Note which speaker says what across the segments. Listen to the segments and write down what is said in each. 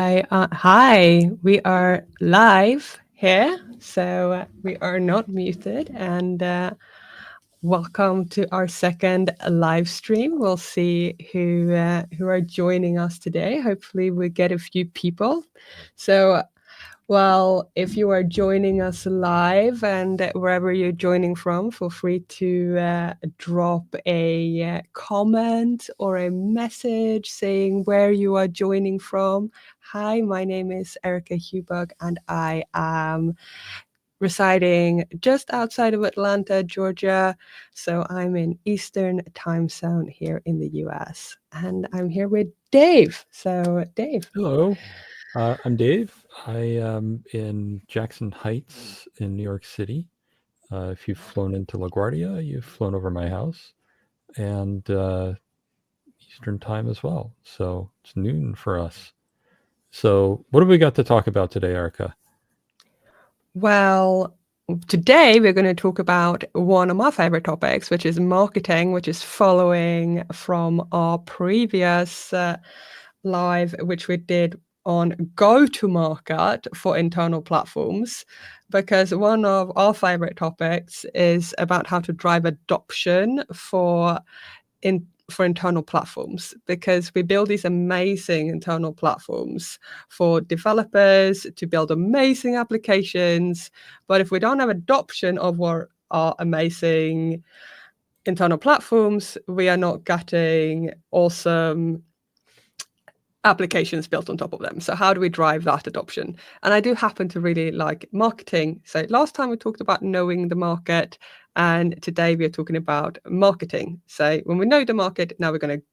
Speaker 1: Hi, we are live here, so we are not muted. And welcome to our second live stream. We'll see who are joining us today. Hopefully, we get a few people. So well, if you are joining us live and wherever you're joining from, feel free to drop a comment or a message saying where you are joining from. Hi, my name is Erica Hubug and I am residing just outside of Atlanta, Georgia. So I'm in Eastern time zone here in the US. And I'm here with Dave. So, Dave.
Speaker 2: Hello, I'm Dave. I am in Jackson Heights in New York City. If you've flown into LaGuardia, you've flown over my house, and Eastern time as well. So it's noon for us. So what have we got to talk about today, Erica?
Speaker 1: Well, today we're going to talk about one of my favorite topics, which is marketing, which is following from our previous live, which we did on go-to-market for internal platforms, because one of our favorite topics is about how to drive adoption for internal platforms, because we build these amazing internal platforms for developers to build amazing applications. But if we don't have adoption of our amazing internal platforms, we are not getting awesome applications built on top of them. So how do we drive that adoption? And I do happen to really like marketing. So last time we talked about knowing the market, and today we are talking about marketing. So when we know the market, now we're going to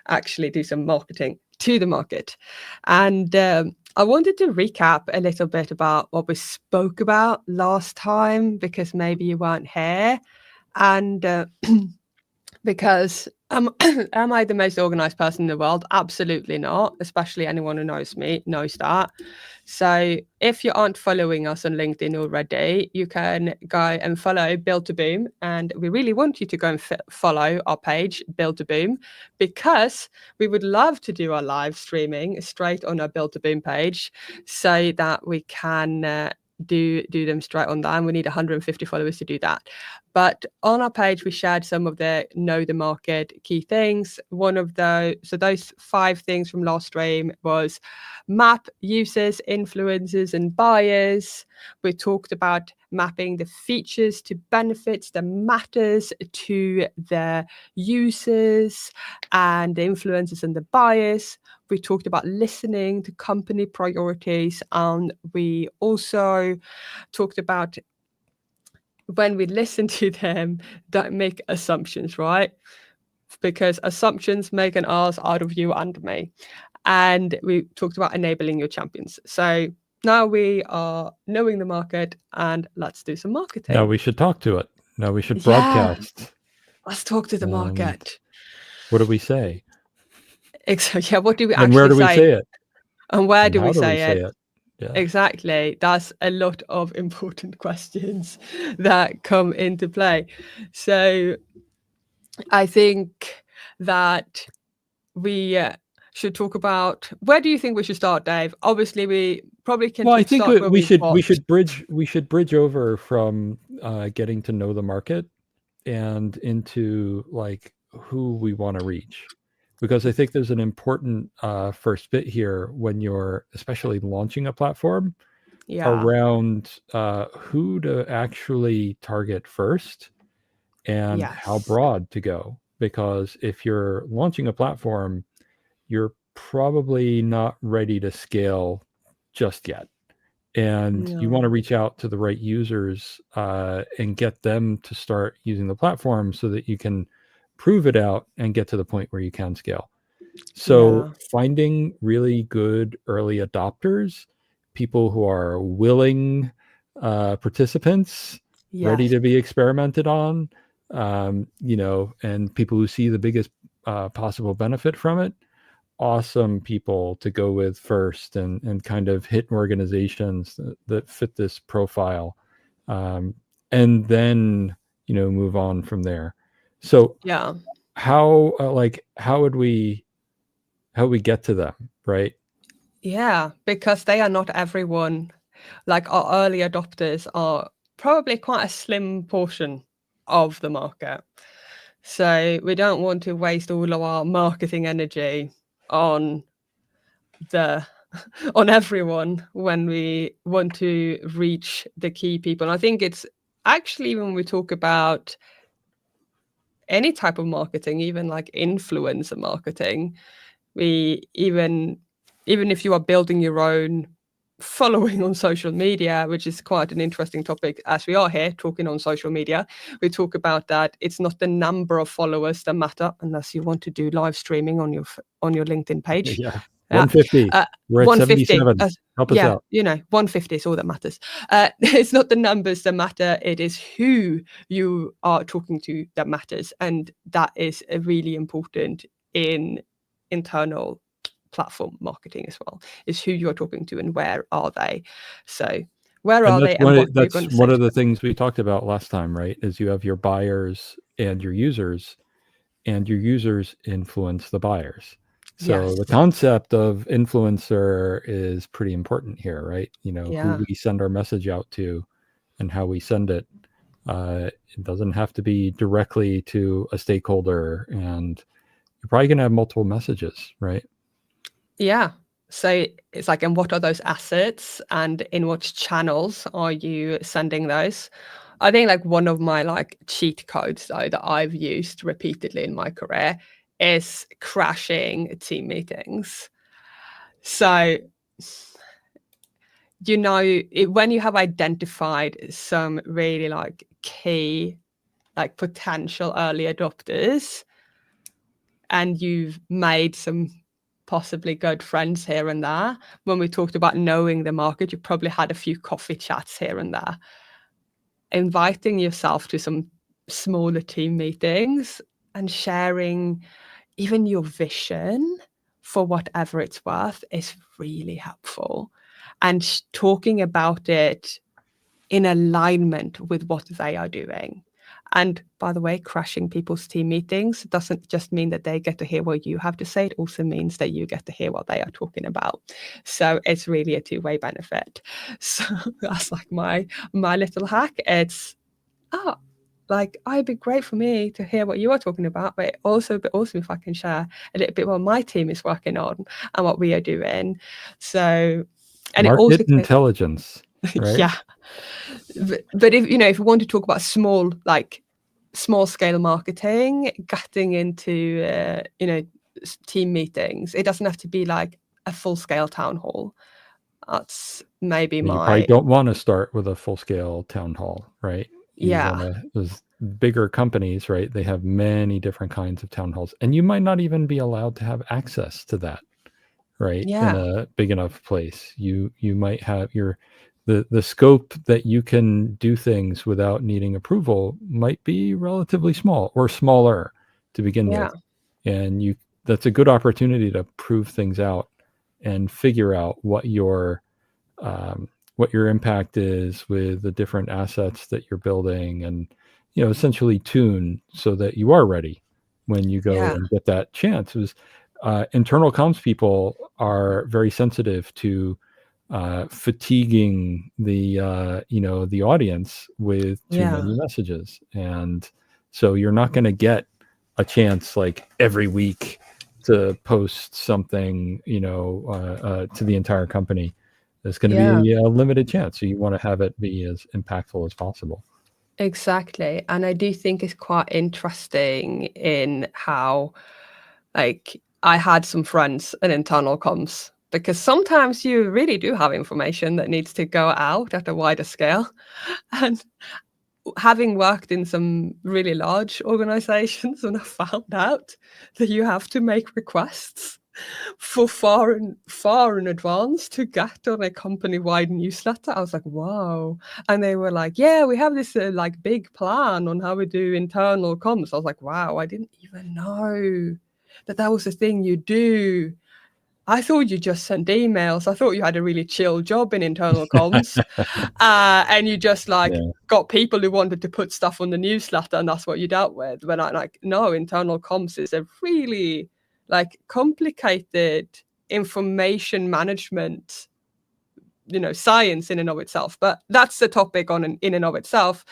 Speaker 1: actually do some marketing to the market. And I wanted to recap a little bit about what we spoke about last time, because maybe you weren't here. And because am I the most organized person in the world? Absolutely not. Especially anyone who knows me knows that. So if you aren't following us on LinkedIn already, you can go and follow Build to Boom. And we really want you to go and follow our page, Build to Boom, because we would love to do our live streaming straight on our Build to Boom page so that we can do them straight on that. And we need 150 followers to do that. But on our page, we shared some of the know the market key things. One of those, so those 5 things from last stream was map users, influencers, and buyers. We talked about mapping the features to benefits that matters to the users and the influencers and the buyers. We talked about listening to company priorities, and we also talked about when we listen to them, don't make assumptions, right? Because assumptions make an ass out of you and me. And we talked about enabling your champions. So now we are knowing the market, and let's do some marketing.
Speaker 2: Now we should talk to it. Now we should
Speaker 1: Yeah,
Speaker 2: broadcast.
Speaker 1: let's talk to the market.
Speaker 2: What do we say?
Speaker 1: Yeah, what do we
Speaker 2: And where
Speaker 1: actually
Speaker 2: do we
Speaker 1: say?
Speaker 2: say it?
Speaker 1: And where
Speaker 2: And
Speaker 1: do
Speaker 2: how
Speaker 1: we
Speaker 2: do we
Speaker 1: say
Speaker 2: say
Speaker 1: it?
Speaker 2: it? Yeah.
Speaker 1: Exactly. That's a lot of important questions that come into play. So I think that we should talk about, where do you think we should start, Dave? Obviously, we probably can
Speaker 2: Well, I think
Speaker 1: start where
Speaker 2: we
Speaker 1: we've got.
Speaker 2: should bridge over from getting to know the market and into like who we want to reach, because I think there's an important first bit here when you're especially launching a platform around who to actually target first and how
Speaker 1: Yes.
Speaker 2: broad to go. Because if you're launching a platform, you're probably not ready to scale just yet. And you want to
Speaker 1: No.
Speaker 2: reach out to the right users and get them to start using the platform so that you can prove it out and get to the point where you can scale. So
Speaker 1: Yeah.
Speaker 2: finding really good early adopters, people who are willing participants, ready
Speaker 1: Yes.
Speaker 2: to be experimented on, and people who see the biggest possible benefit from it, awesome people to go with first and kind of hit organizations that fit this profile, and then move on from there. So
Speaker 1: Yeah.
Speaker 2: how how would we get to them, right?
Speaker 1: Yeah, because they are not everyone. Like our early adopters are probably quite a slim portion of the market. So we don't want to waste all of our marketing energy on the on everyone when we want to reach the key people. I think it's actually when we talk about any type of marketing, even like influencer marketing, we even if you are building your own following on social media, which is quite an interesting topic as we are here talking on social media, we talk about that it's not the number of followers that matter unless you want to do live streaming on your LinkedIn page.
Speaker 2: Yeah.
Speaker 1: Yeah.
Speaker 2: 150. We're at
Speaker 1: 150.
Speaker 2: 77. Help us
Speaker 1: Yeah,
Speaker 2: out.
Speaker 1: 150 is all that matters. It's not the numbers that matter, it is who you are talking to that matters. And that is really important in internal platform marketing as well, is who you're talking to and where are they. So where
Speaker 2: And
Speaker 1: are they and what you're going to
Speaker 2: that's
Speaker 1: say
Speaker 2: one
Speaker 1: to
Speaker 2: of the
Speaker 1: them.
Speaker 2: things we talked about last time, right? Is you have your buyers and your users influence the buyers. So
Speaker 1: Yes.
Speaker 2: the concept of influencer is pretty important here, right? You know,
Speaker 1: Yeah.
Speaker 2: who we send our message out to and how we send it. It doesn't have to be directly to a stakeholder, and you're probably going to have multiple messages, right?
Speaker 1: Yeah. So it's like, and what are those assets and in what channels are you sending those? I think like one of my like cheat codes though that I've used repeatedly in my career is crashing team meetings. So when you have identified some really like key like potential early adopters and you've made some possibly good friends here and there, when we talked about knowing the market, you probably had a few coffee chats here and there. Inviting yourself to some smaller team meetings and sharing even your vision for whatever it's worth is really helpful. And talking about it in alignment with what they are doing. And by the way, crashing people's team meetings doesn't just mean that they get to hear what you have to say. It also means that you get to hear what they are talking about. So it's really a two-way benefit. So that's like my little hack. It's like it'd be great for me to hear what you are talking about, but also be awesome if I can share a little bit what my team is working on and what we are doing. So, and it also
Speaker 2: Market intelligence, right?
Speaker 1: yeah. But if if you want to talk about small scale marketing, getting into team meetings, it doesn't have to be like a full scale town hall. That's maybe
Speaker 2: You probably
Speaker 1: my
Speaker 2: don't want to start with a full scale town hall, right? You want
Speaker 1: yeah.
Speaker 2: to, those bigger companies, right? They have many different kinds of town halls, and you might not even be allowed to have access to that, right? In
Speaker 1: Yeah.
Speaker 2: a big enough place. You might have the scope that you can do things without needing approval might be relatively small or smaller to begin
Speaker 1: Yeah.
Speaker 2: with. And that's a good opportunity to prove things out and figure out what your impact is with the different assets that you're building, and essentially tune so that you are ready when you go
Speaker 1: Yeah.
Speaker 2: and get that chance. Internal comms people are very sensitive to fatiguing the audience with too
Speaker 1: Yeah.
Speaker 2: many messages, and so you're not going to get a chance like every week to post something to the entire company. There's going to
Speaker 1: Yeah.
Speaker 2: be a limited chance, so you want to have it be as impactful as possible.
Speaker 1: Exactly. And I do think it's quite interesting in how, like, I had some friends in internal comms because sometimes you really do have information that needs to go out at a wider scale. And having worked in some really large organizations, and I found out that you have to make requests for far in advance to get on a company-wide newsletter. I was like, wow. And they were like, yeah, we have this like big plan on how we do internal comms. I was like, wow, I didn't even know that was a thing you do. I thought you just sent emails. I thought you had a really chill job in internal comms. And you just like
Speaker 2: Yeah.
Speaker 1: got people who wanted to put stuff on the newsletter and that's what you dealt with. But I like, no, internal comms is a really like complicated information management, science in and of itself, but that's the topic in and of itself.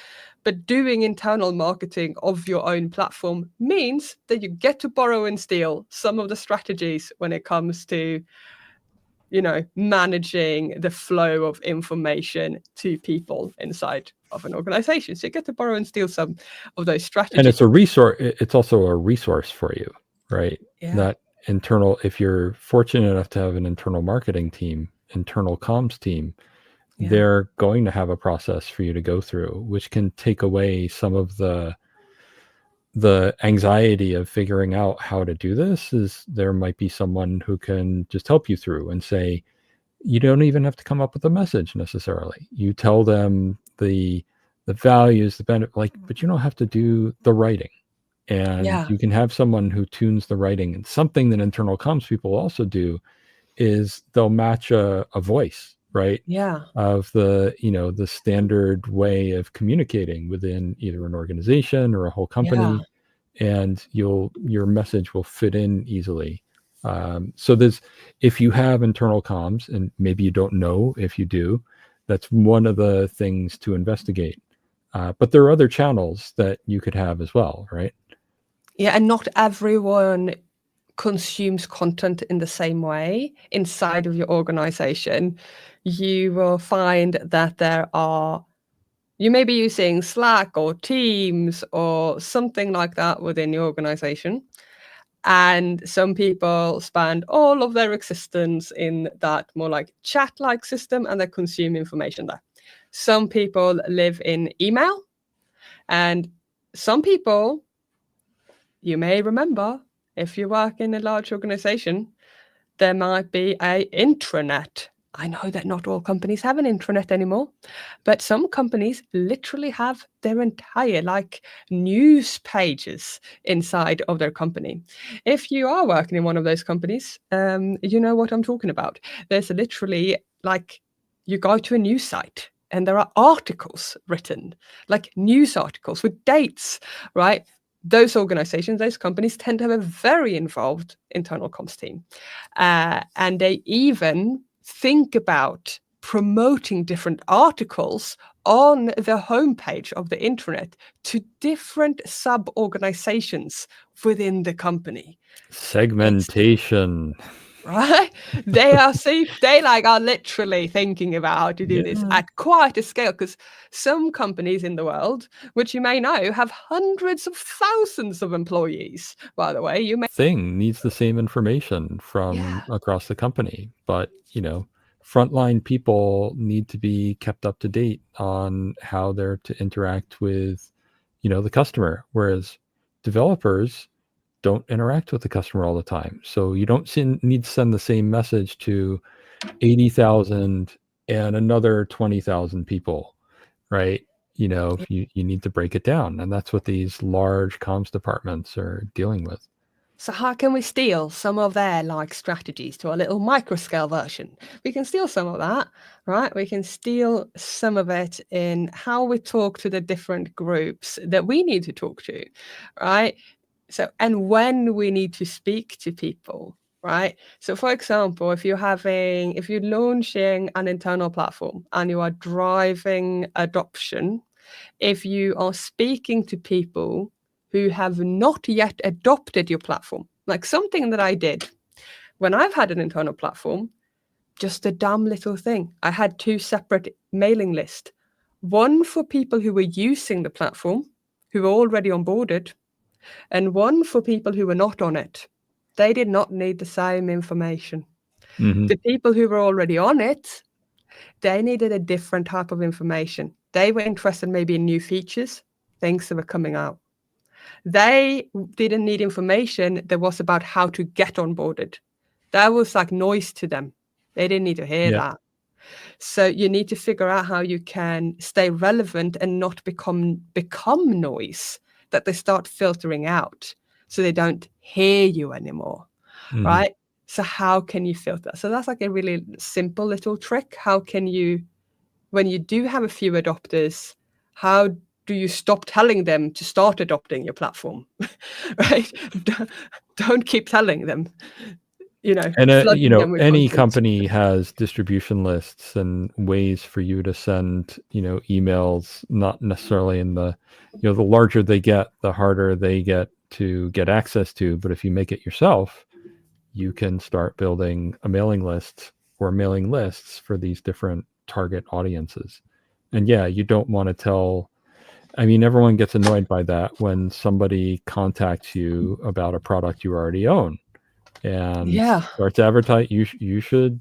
Speaker 1: But doing internal marketing of your own platform means that you get to borrow and steal some of the strategies when it comes to managing the flow of information to people inside of an organization. So you get to borrow and steal some of those strategies.
Speaker 2: And it's a resource. It's also a resource for you, right?
Speaker 1: Yeah.
Speaker 2: That internal, if you're fortunate enough to have an internal marketing team, internal comms team, they're going to have a process for you to go through, which can take away some of the anxiety of figuring out how to do this. Is there might be someone who can just help you through and say, you don't even have to come up with a message necessarily. You tell them the values, the benefit, but you don't have to do the writing. And you can have someone who tunes the writing. And something that internal comms people also do is they'll match a voice, right?
Speaker 1: Yeah.
Speaker 2: Of the standard way of communicating within either an organization or a whole company. And your message will fit in easily. So if you have internal comms, and maybe you don't know if you do, that's one of the things to investigate. But there are other channels that you could have as well, right?
Speaker 1: Yeah, and not everyone consumes content in the same way inside of your organization. You will find that you may be using Slack or Teams or something like that within your organization. And some people spend all of their existence in that more like chat-like system, and they consume information there. Some people live in email, and some people, you may remember, if you work in a large organization, there might be an intranet. I know that not all companies have an intranet anymore, but some companies literally have their entire news pages inside of their company. If you are working in one of those companies, you know what I'm talking about. There's literally you go to a news site and there are articles written, like news articles with dates, right? Those organizations, those companies tend to have a very involved internal comms team. And they even think about promoting different articles on the homepage of the intranet to different sub-organizations within the company.
Speaker 2: Segmentation.
Speaker 1: Right? They are are literally thinking about how to do this at quite a scale, because some companies in the world, which you may know, have hundreds of thousands of employees. By the way,
Speaker 2: thing needs the same information from across the company, but frontline people need to be kept up to date on how they're to interact with the customer, whereas developers don't interact with the customer all the time. So you don't need to send the same message to 80,000 and another 20,000 people, right? You need to break it down. And that's what these large comms departments are dealing with.
Speaker 1: So how can we steal some of their strategies to a little microscale version? We can steal some of that, right? We can steal some of it in how we talk to the different groups that we need to talk to, right? So, and when we need to speak to people, right? So for example, if you're launching an internal platform and you are driving adoption, if you are speaking to people who have not yet adopted your platform, like something that I did when I've had an internal platform, just a dumb little thing. I had 2 separate mailing lists, one for people who were using the platform, who were already onboarded, and one for people who were not on it. They did not need the same information. The people who were already on it, they needed a different type of information. They were interested maybe in new features, things that were coming out. They didn't need information that was about how to get onboarded. That was like noise to them. They didn't need to hear that. So you need to figure out how you can stay relevant and not become noise that they start filtering out, so they don't hear you anymore, right? So how can you filter? So that's like a really simple little trick. How can you, when you do have a few adopters, how do you stop telling them to start adopting your platform, right? Don't keep telling them.
Speaker 2: And
Speaker 1: flooding them with
Speaker 2: any
Speaker 1: content.
Speaker 2: company has distribution lists and ways for you to send, emails, not necessarily in the, the larger they get, the harder they get to get access to. But if you make it yourself, you can start building a mailing list or mailing lists for these different target audiences. And yeah, you don't want to tell, everyone gets annoyed by that when somebody contacts you about a product you already own and
Speaker 1: Yeah,
Speaker 2: starts advertise, you should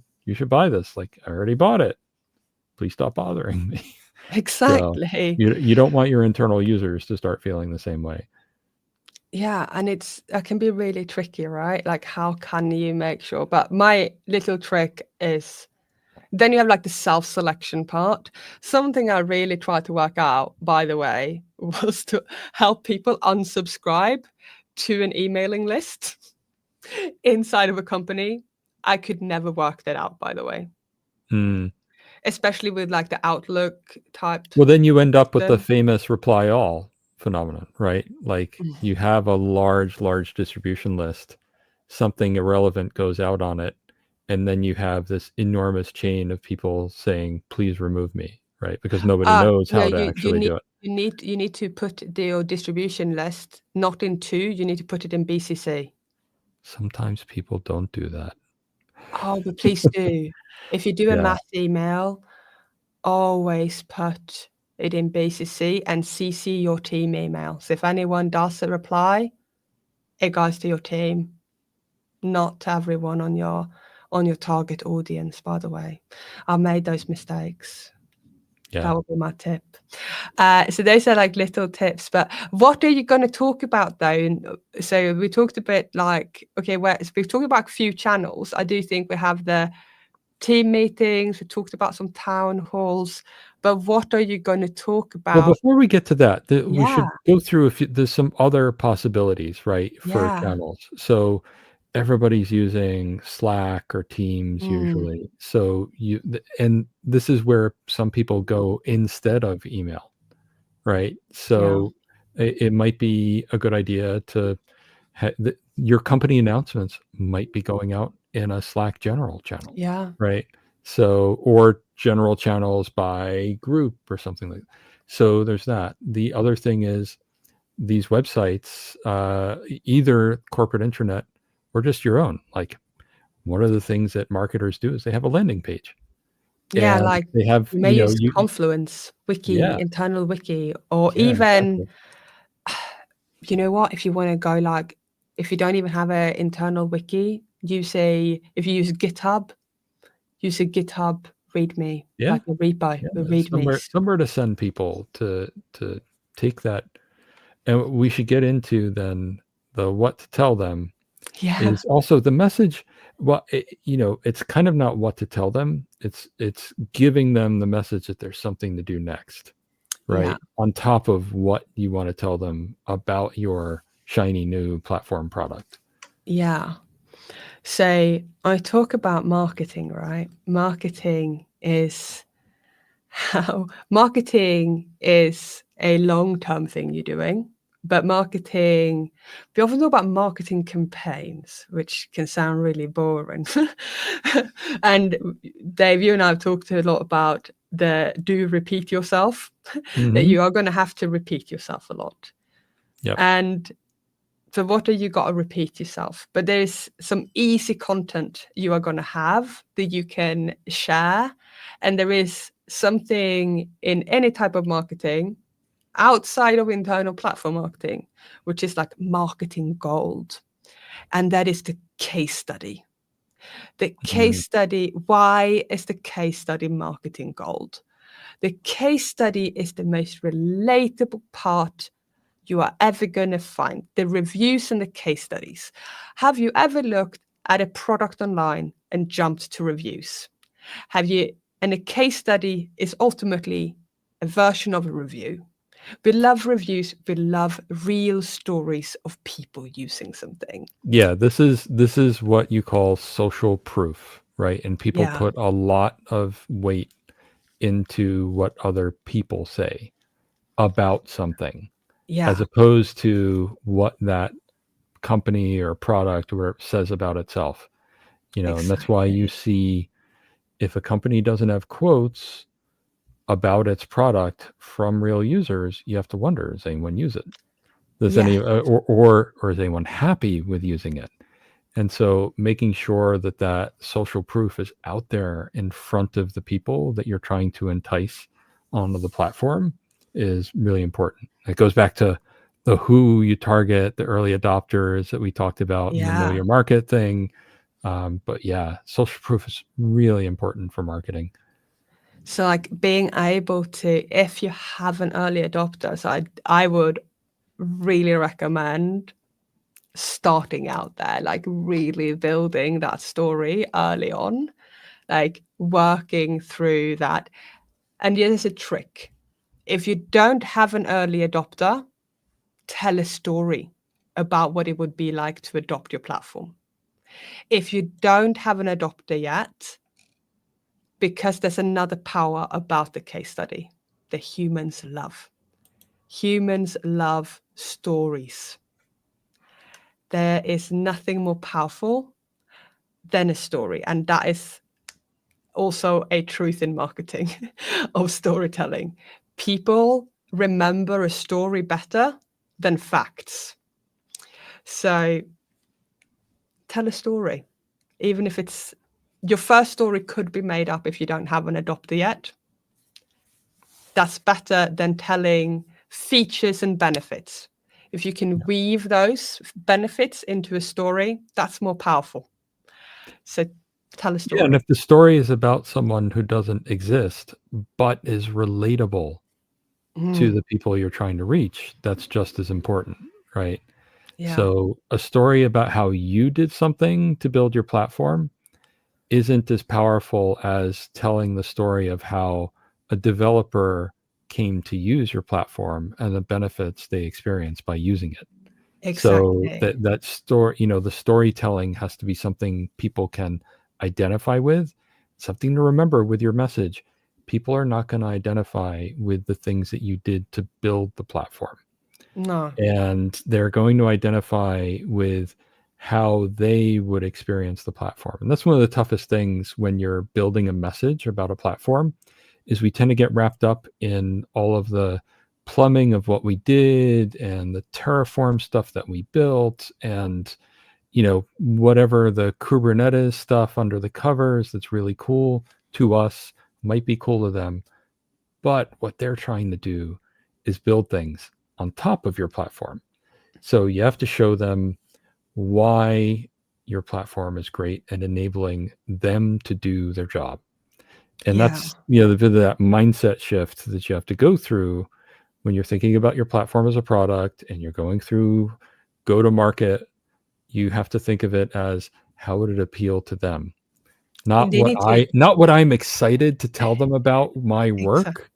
Speaker 2: buy this. Like, I already bought it. Please stop bothering me. So
Speaker 1: exactly.
Speaker 2: you don't want your internal users to start feeling the same way.
Speaker 1: Yeah, and it can be really tricky, right? Like, how can you make sure? But my little trick is then you have like the self-selection part. Something I really tried to work out, by the way, was to help people unsubscribe to an emailing list inside of a company. I could never work that out, by the way,
Speaker 2: Mm.
Speaker 1: especially with like the Outlook type
Speaker 2: Well, then you end up with the
Speaker 1: system.
Speaker 2: famous reply all phenomenon, right? Like, you have a large distribution list, something irrelevant goes out on it, and then you have this enormous chain of people saying, please remove me, right? Because nobody knows
Speaker 1: No,
Speaker 2: how to actually do it.
Speaker 1: you need to put your distribution list not in 2, you need to put it in BCC.
Speaker 2: Sometimes people don't do that.
Speaker 1: Oh, but please do. If you do a
Speaker 2: Yeah.
Speaker 1: mass email, always put it in BCC and CC your team emails. If anyone does a reply, it goes to your team, not to everyone on your target audience, by the way. I made those mistakes. That
Speaker 2: Yeah.
Speaker 1: would be my tip. So those are like little tips, but what are you going to talk about though? And so we talked a bit like, okay, so we've talked about a few channels. I do think we have the team meetings, we talked about some town halls, but what are you going to talk
Speaker 2: Well,
Speaker 1: about?
Speaker 2: before we get to that, we
Speaker 1: Yeah,
Speaker 2: should go through a few. There's some other possibilities, right, for
Speaker 1: yeah.
Speaker 2: channels. So everybody's using Slack or Teams
Speaker 1: Mm,
Speaker 2: usually. So and this is where some people go instead of email, right?
Speaker 1: yeah,
Speaker 2: So it might be a good idea to your company announcements might be going out in a Slack general channel,
Speaker 1: yeah,
Speaker 2: right? So, or general channels by group or something like that. So there's that. The other thing is these websites, either corporate intranet or just your own. Like, one of the things that marketers do is they have a landing page
Speaker 1: yeah,
Speaker 2: and
Speaker 1: like,
Speaker 2: they have,
Speaker 1: you may use Confluence, Wiki,
Speaker 2: yeah,
Speaker 1: internal Wiki, or
Speaker 2: yeah,
Speaker 1: even,
Speaker 2: exactly.
Speaker 1: you know what, if you wanna go, like, if you don't even have a internal Wiki, if you use GitHub, use a GitHub README,
Speaker 2: Yeah.
Speaker 1: like a repo
Speaker 2: Yeah.
Speaker 1: with
Speaker 2: Somewhere,
Speaker 1: READMEs.
Speaker 2: somewhere to send people to take that. And we should get into then the what to tell them
Speaker 1: Yeah,
Speaker 2: is also the message. Well, it's kind of not what to tell them. It's giving them the message that there's something to do next,
Speaker 1: yeah,
Speaker 2: right? On top of what you want to tell them about your shiny new platform product.
Speaker 1: yeah. So I talk about marketing, right? Marketing is a long-term thing you're doing, but we often talk about marketing campaigns, which can sound really boring. And Dave, you and I have talked a lot about the do repeat yourself, that
Speaker 2: Hmm.
Speaker 1: you are gonna have to repeat yourself a lot.
Speaker 2: Yep.
Speaker 1: And so what do you gotta repeat yourself? But there's some easy content you are gonna have that you can share, and there is something in any type of marketing outside of internal platform marketing, which is like marketing gold, and that is the case study. The case
Speaker 2: Mhm.
Speaker 1: study, why is the case study marketing gold? The case study is the most relatable part you are ever going to find, the reviews and the case studies. Have you ever looked at a product online and jumped to reviews? Have you? And a case study is ultimately a version of a review. We love reviews. We love real stories of people using something.
Speaker 2: Yeah, this is what you call social proof, right? And people
Speaker 1: Yeah.
Speaker 2: put a lot of weight into what other people say about something, as
Speaker 1: Yeah.
Speaker 2: opposed to what that company or product or whatever says about itself. And that's why you see, if a company doesn't have quotes about its product from real users, you have to wonder, does anyone use it? Does
Speaker 1: Yeah.
Speaker 2: or is anyone happy with using it? And so making sure that that social proof is out there in front of the people that you're trying to entice onto the platform is really important. It goes back to the who you target, the early adopters that we talked about, and the know
Speaker 1: Yeah.
Speaker 2: your market thing. But yeah, social proof is really important for marketing.
Speaker 1: So like being able to, if you have an early adopter, so I would really recommend starting out there, like really building that story early on, like working through that. And here's a trick. If you don't have an early adopter, tell a story about what it would be like to adopt your platform. If you don't have an adopter yet, because there's another power about the case study, the humans love. Humans love stories. There is nothing more powerful than a story. And that is also a truth in marketing of storytelling. People remember a story better than facts. So tell a story, even if it's your first story could be made up if you don't have an adopter yet. That's better than telling features and benefits. If you can weave those benefits into a story, that's more powerful. So tell a story.
Speaker 2: Yeah, and if the story is about someone who doesn't exist but is relatable to the people you're trying to reach, that's just as important, right?
Speaker 1: Yeah.
Speaker 2: So a story about how you did something to build your platform isn't as powerful as telling the story of how a developer came to use your platform and the benefits they experienced by using it. So
Speaker 1: Exactly.
Speaker 2: that story, the storytelling has to be something people can identify with, something to remember with your message. People are not going to identify with the things that you did to build the platform.
Speaker 1: No.
Speaker 2: And they're going to identify with how they would experience the platform. And that's one of the toughest things when you're building a message about a platform is we tend to get wrapped up in all of the plumbing of what we did and the Terraform stuff that we built and whatever the Kubernetes stuff under the covers that's really cool to us might be cool to them. But what they're trying to do is build things on top of your platform. So you have to show them why your platform is great and enabling them to do their job. And that's, the bit of that mindset shift that you have to go through when you're thinking about your platform as a product and you're going through go to market. You have to think of it as how would it appeal to them? Not what I'm excited to tell them about my work.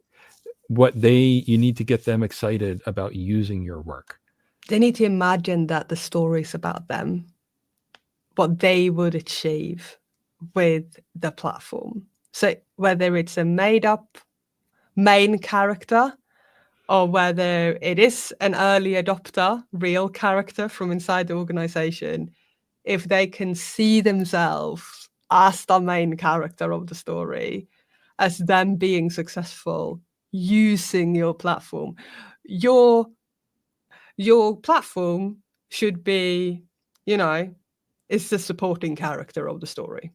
Speaker 2: You need to get them excited about using your work.
Speaker 1: They need to imagine that the stories about them, what they would achieve with the platform. So whether it's a made up main character or whether it is an early adopter, real character from inside the organization, if they can see themselves as the main character of the story, as them being successful using your platform, your platform should be, it's the supporting character of the story,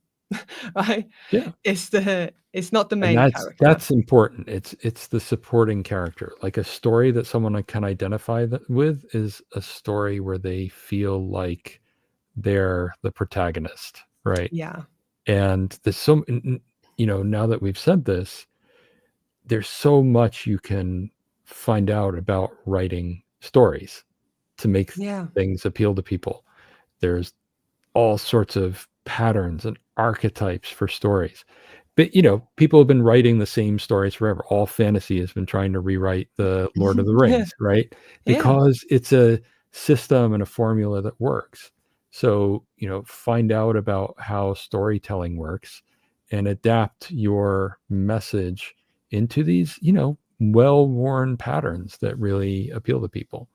Speaker 1: right?
Speaker 2: Yeah.
Speaker 1: It's not the main
Speaker 2: And
Speaker 1: character.
Speaker 2: that's important. It's the supporting character. Like a story that someone can identify with is a story where they feel like they're the protagonist, right?
Speaker 1: Yeah.
Speaker 2: And there's so, now that we've said this, there's so much you can find out about writing stories to make things appeal to people. There's all sorts of patterns and archetypes for stories. But people have been writing the same stories forever. All fantasy has been trying to rewrite the Lord of the Rings, right? Because it's a system and a formula that works. So, find out about how storytelling works and adapt your message into these, well-worn patterns that really appeal to people.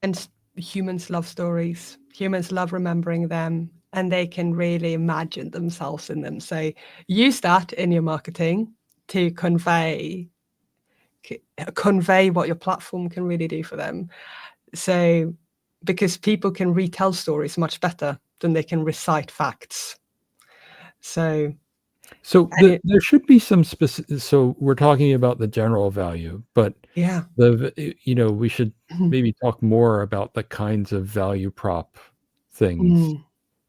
Speaker 1: And humans love stories. Humans love remembering them. and they can really imagine themselves in them. So use that in your marketing to convey what your platform can really do for them. So because people can retell stories much better than they can recite facts. So
Speaker 2: there should be some specific. So we're talking about the general value, but
Speaker 1: yeah.
Speaker 2: we should maybe talk more about the kinds of value prop things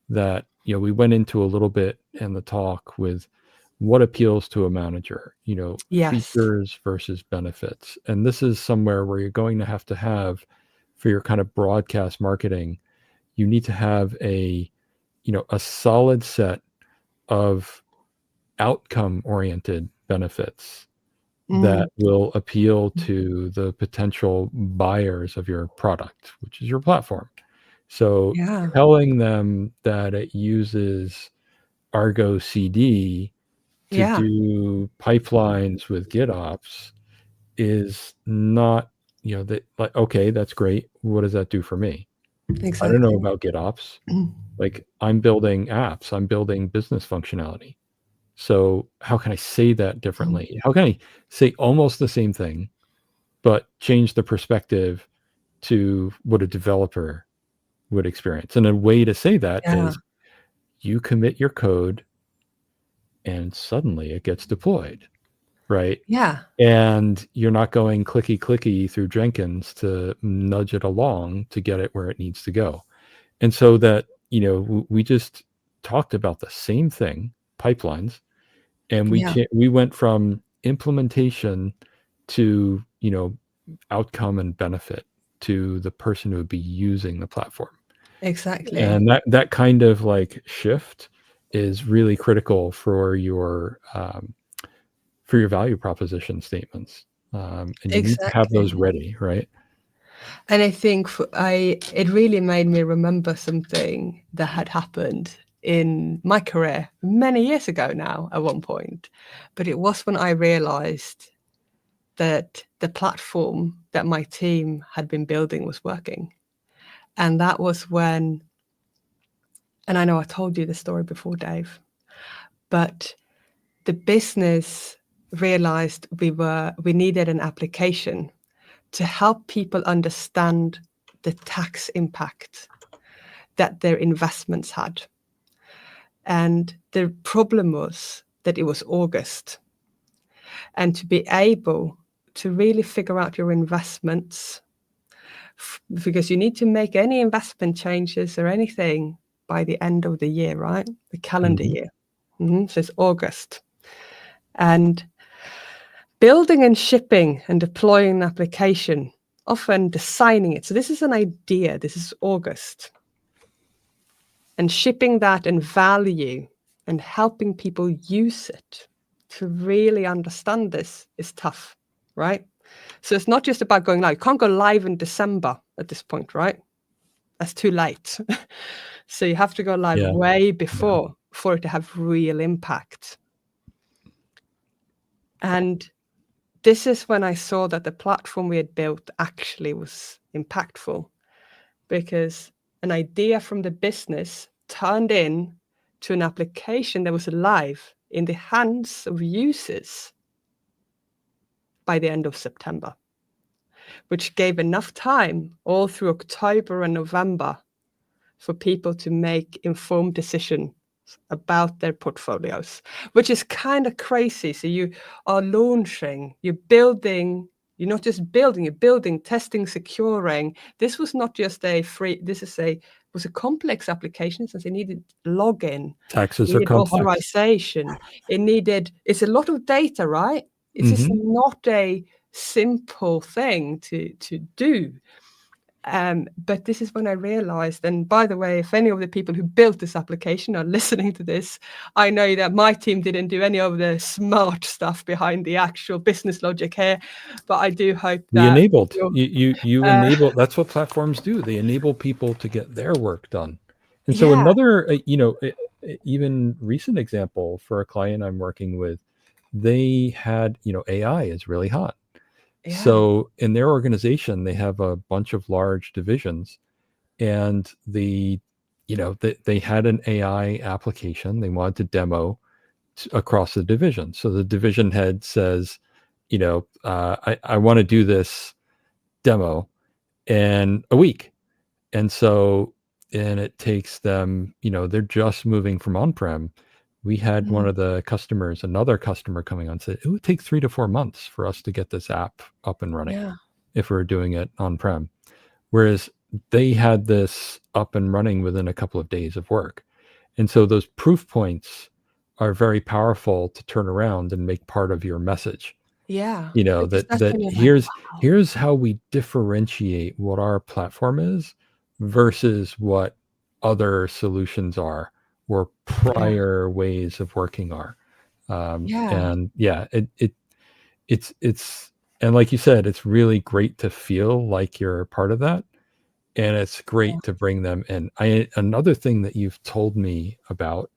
Speaker 2: that we went into a little bit in the talk with what appeals to a manager,
Speaker 1: Yes.
Speaker 2: features versus benefits. And this is somewhere where you're going to have for your kind of broadcast marketing, you need to have a solid set of outcome oriented benefits that will appeal to the potential buyers of your product, which is your platform. So
Speaker 1: Yeah.
Speaker 2: telling them that it uses Argo CD to
Speaker 1: Yeah.
Speaker 2: do pipelines with GitOps is not, that like, okay, that's great. What does that do for me? I don't know
Speaker 1: Exactly.
Speaker 2: about GitOps. Like, I'm building apps, I'm building business functionality. So how can I say that differently? How can I say almost the same thing, but change the perspective to what a developer would experience? And a way to say that
Speaker 1: Yeah.
Speaker 2: is you commit your code and suddenly it gets deployed, right?
Speaker 1: Yeah.
Speaker 2: And you're not going clicky clicky through Jenkins to nudge it along to get it where it needs to go. And so that, we just talked about the same thing, pipelines, and
Speaker 1: Yeah.
Speaker 2: we went from implementation to, outcome and benefit to the person who would be using the platform.
Speaker 1: Exactly.
Speaker 2: And that kind of like shift is really critical for your value proposition statements. And you need to have those
Speaker 1: Exactly.
Speaker 2: ready, right?
Speaker 1: And I think it really made me remember something that had happened in my career many years ago now at one point. But it was when I realized that the platform that my team had been building was working. And that was when, and I know I told you the story before, Dave, but the business realized we needed an application to help people understand the tax impact that their investments had. And the problem was that it was August. And to be able to really figure out your investments, because you need to make any investment changes or anything by the end of the year, right? The calendar year. So it's August. And building and shipping and deploying an application, often designing it. So this is an idea. This is August. And shipping that and value and helping people use it to really understand this is tough, right? So it's not just about going live. You can't go live in December at this point, right? That's too late. So you have to go live way before for it to have real impact. And this is when I saw that the platform we had built actually was impactful, because an idea from the business turned in to an application that was live in the hands of users by the end of September, which gave enough time all through October and November for people to make informed decisions about their portfolios, which is kind of crazy. So you are launching, you're building, you're not just building, you're building, testing, securing. This was not just a free, was a complex application, since it needed login,
Speaker 2: Taxes
Speaker 1: it
Speaker 2: are
Speaker 1: needed
Speaker 2: complex.
Speaker 1: authorization, it's a lot of data, right? It's just not a simple thing to do. But this is when I realized, and by the way, if any of the people who built this application are listening to this, I know that my team didn't do any of the smart stuff behind the actual business logic here, but I do hope
Speaker 2: We
Speaker 1: that
Speaker 2: enabled. You enable. That's what platforms do. They enable people to get their work done. And so
Speaker 1: yeah,
Speaker 2: another, even recent example for a client I'm working with, they had, AI is really hot.
Speaker 1: yeah,
Speaker 2: So in their organization, they have a bunch of large divisions, and they had an AI application they wanted to demo across the division. So the division head says, I want to do this demo in a week. And it takes them, they're just moving from on-prem. We had one of the customers, another customer coming on, said it would take 3 to 4 months for us to get this app up and running
Speaker 1: Yeah.
Speaker 2: if we were doing it on-prem. Whereas they had this up and running within a couple of days of work. And so those proof points are very powerful to turn around and make part of your message.
Speaker 1: Yeah. Because that's
Speaker 2: That
Speaker 1: when you're like, wow.
Speaker 2: here's how we differentiate what our platform is versus what other solutions are or
Speaker 1: Yeah.
Speaker 2: prior ways of working are.
Speaker 1: Yeah.
Speaker 2: And yeah, it's and like you said, it's really great to feel like you're a part of that. And it's
Speaker 1: Yeah.
Speaker 2: great to bring them in. Another thing that you've told me about,